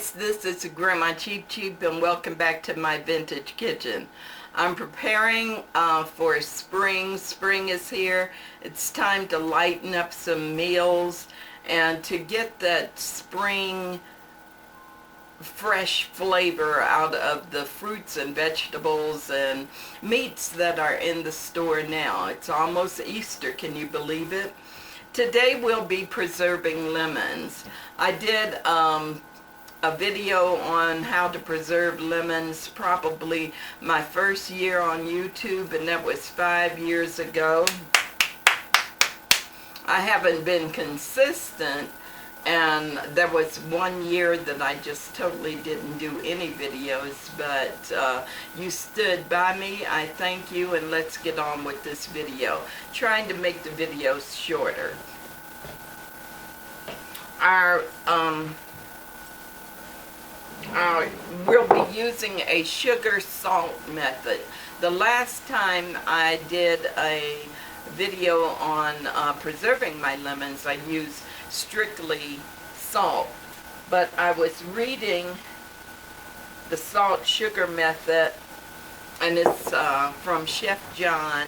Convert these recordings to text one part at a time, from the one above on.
guys, this is Grandma Cheap Cheap and welcome back to my vintage kitchen. I'm preparing for spring. Spring is here. It's time to lighten up some meals and to get that spring fresh flavor out of the fruits and vegetables and meats that are in the store now. It's almost Easter, can you believe it? Today we'll be preserving lemons. I did a video on how to preserve lemons probably my first year on YouTube, and that was 5 years ago. I haven't been consistent, and there was 1 year that I just totally didn't do any videos, but you stood by me. I thank you, and let's get on with this video. Trying to make the videos shorter. We'll be using a sugar salt method. The last time I did a video on preserving my lemons, I used strictly salt, but I was reading the salt sugar method, and it's from Chef John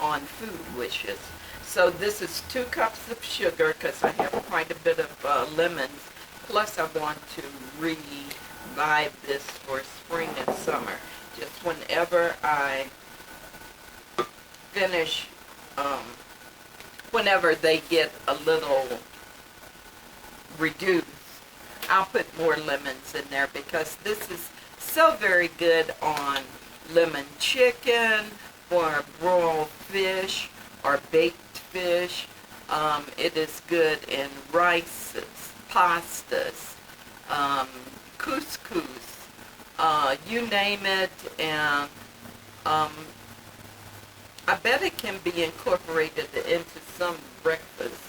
on Food Wishes. So this is 2 cups of sugar because I have quite a bit of lemons, plus I want to revive this for spring and summer. Just whenever I finish, whenever they get a little reduced, I'll put more lemons in there because this is so very good on lemon chicken or broiled fish or baked fish. It is good in rices, pastas, couscous, you name it, and I bet it can be incorporated into some breakfast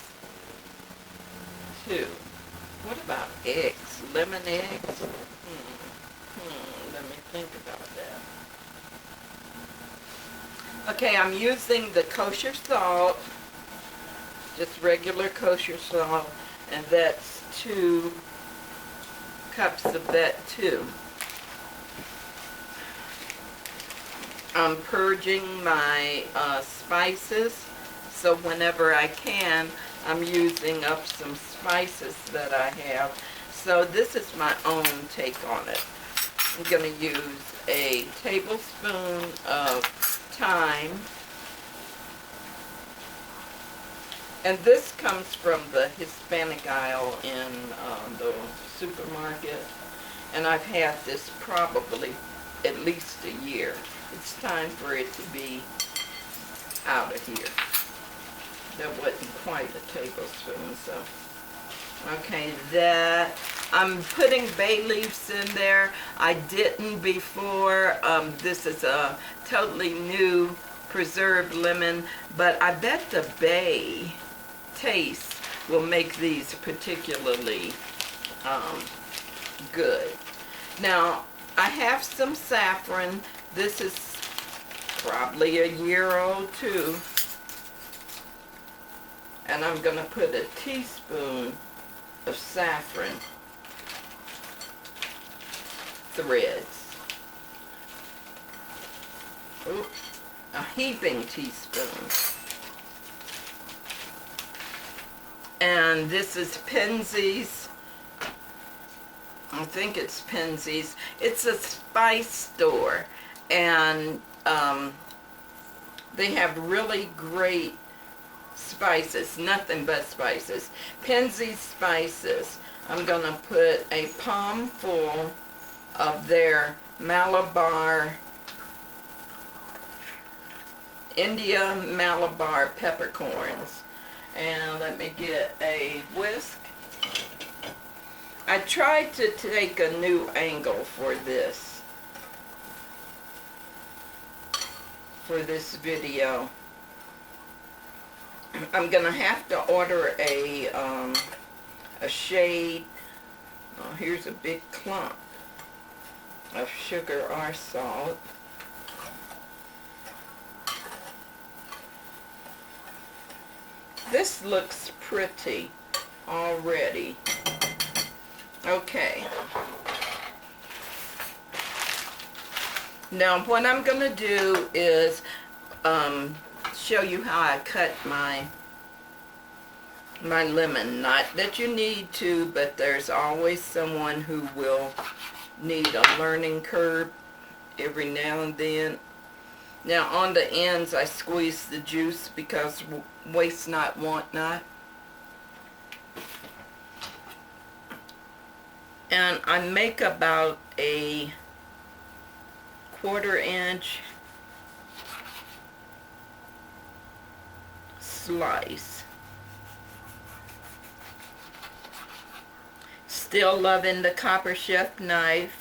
too. What about eggs? Lemon eggs? Let me think about that. Okay, I'm using the kosher salt, just regular kosher salt, and that's 2 cups of that too. I'm purging my spices, so whenever I can, I'm using up some spices that I have. So this is my own take on it. I'm going to use a tablespoon of thyme, and this comes from the Hispanic aisle in the supermarket, and I've had this probably at least a year. It's time for it to be out of here. That wasn't quite a tablespoon, so. Okay, that, I'm putting bay leaves in there. I didn't before. This is a totally new preserved lemon, but I bet the bay taste will make these particularly good. Now, I have some saffron. This is probably a year old too. And I'm going to put a teaspoon of saffron threads. Ooh, a heaping teaspoon. And this is Penzeys. I think it's Penzeys. It's a spice store, and they have really great spices, nothing but spices. Penzeys spices. I'm going to put a palm full of their Malabar, India Malabar peppercorns. And let me get a whisk. I tried to take a new angle for this video. I'm gonna have to order a shade. Oh, here's a big clump of sugar or salt. This looks pretty already. Okay, Now what I'm going to do is show you how I cut my lemon. Not that you need to, but there's always someone who will need a learning curve every now and then. Now on the ends I squeeze the juice because waste not, want not. And I make about a 1/4 inch slice. Still loving the Copper Chef knife.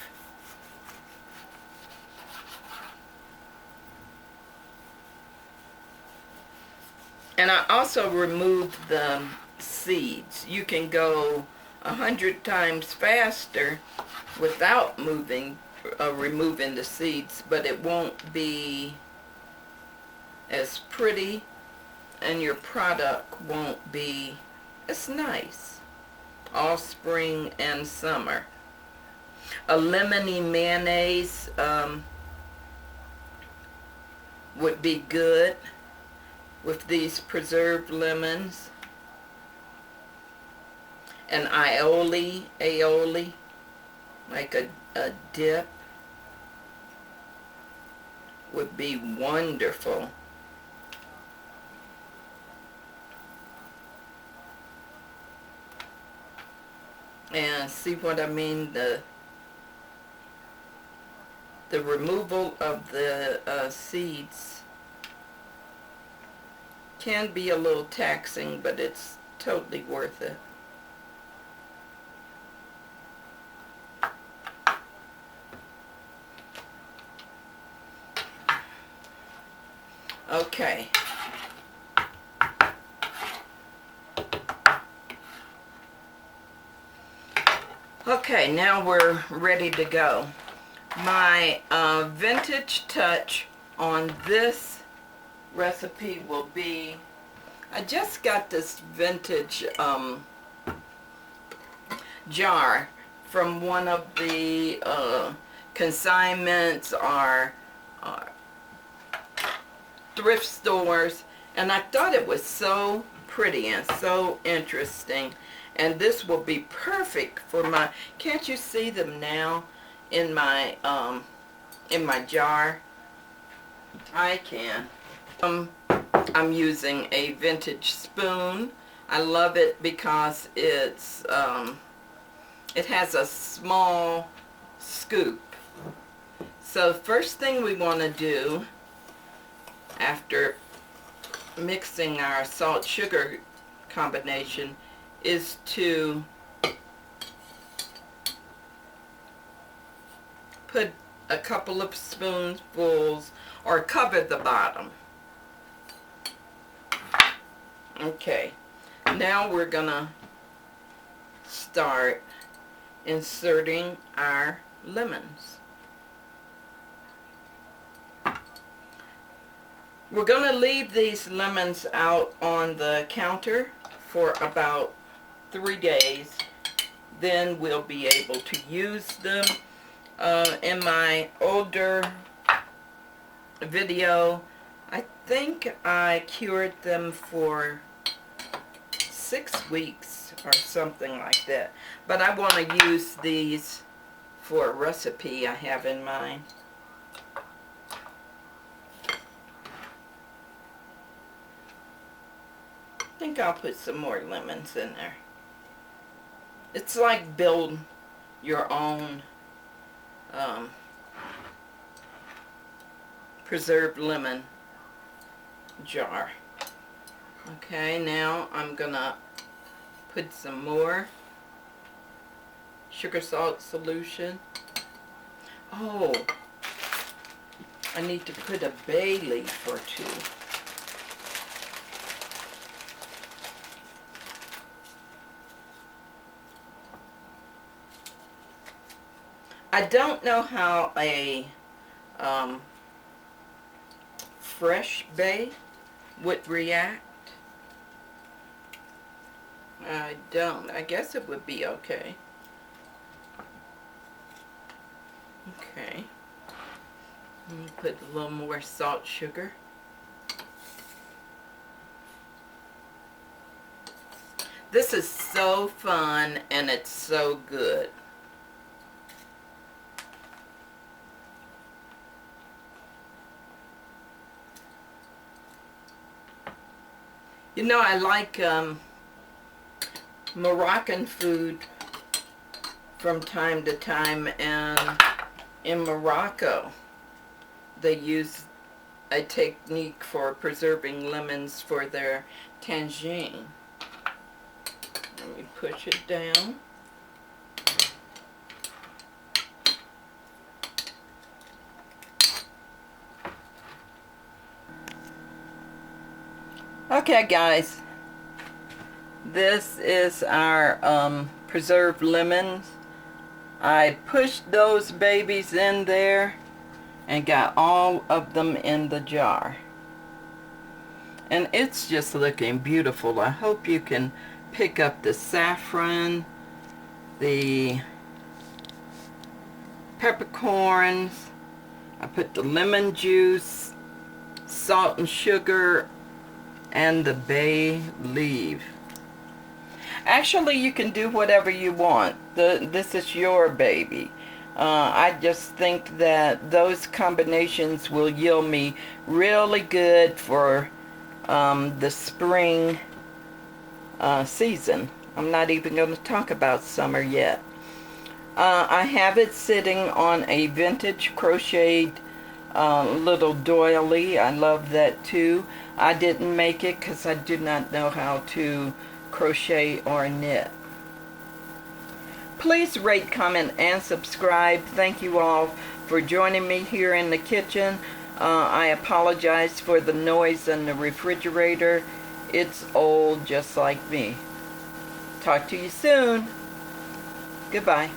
And I also removed the seeds. You can go 100 times faster without removing the seeds, but it won't be as pretty and your product won't be as nice all spring and summer. A lemony mayonnaise would be good with these preserved lemons. An aioli, like a dip, would be wonderful. And see what I mean? The removal of the seeds can be a little taxing, but it's totally worth it. Okay. Okay, now we're ready to go. My vintage touch on this recipe will be, I just got this vintage jar from one of the consignments or thrift stores, and I thought it was so pretty and so interesting, and this will be perfect for my, can't you see them now in my jar? I can. I'm using a vintage spoon. I love it because it's it has a small scoop. So first thing we want to do after mixing our salt sugar combination is to put a couple of spoonfuls or cover the bottom. Okay, now we're gonna start inserting our lemons. We're going to leave these lemons out on the counter for about 3 days. Then we'll be able to use them. In my older video, I think I cured them for 6 weeks or something like that. But I want to use these for a recipe I have in mind. I think I'll put some more lemons in there. It's like build your own preserved lemon jar. Okay, now I'm gonna put some more sugar salt solution. Oh, I need to put a bay leaf or 2. I don't know how a fresh bay would react. I don't. I guess it would be okay. Okay. Put a little more salt, sugar. This is so fun and it's so good. You know, I like Moroccan food from time to time, and in Morocco they use a technique for preserving lemons for their tangine. Let me push it down. Okay guys, this is our preserved lemons. I pushed those babies in there and got all of them in the jar. And it's just looking beautiful. I hope you can pick up the saffron, the peppercorns. I put the lemon juice, salt and sugar, and the bay leaf. Actually, you can do whatever you want. This is your baby. I just think that those combinations will yield me really good for the spring season. I'm not even going to talk about summer yet. I have it sitting on a vintage crocheted little doily. I love that too. I didn't make it because I did not know how to crochet or knit. Please rate, comment, and subscribe. Thank you all for joining me here in the kitchen. I apologize for the noise in the refrigerator. It's old just like me. Talk to you soon. Goodbye.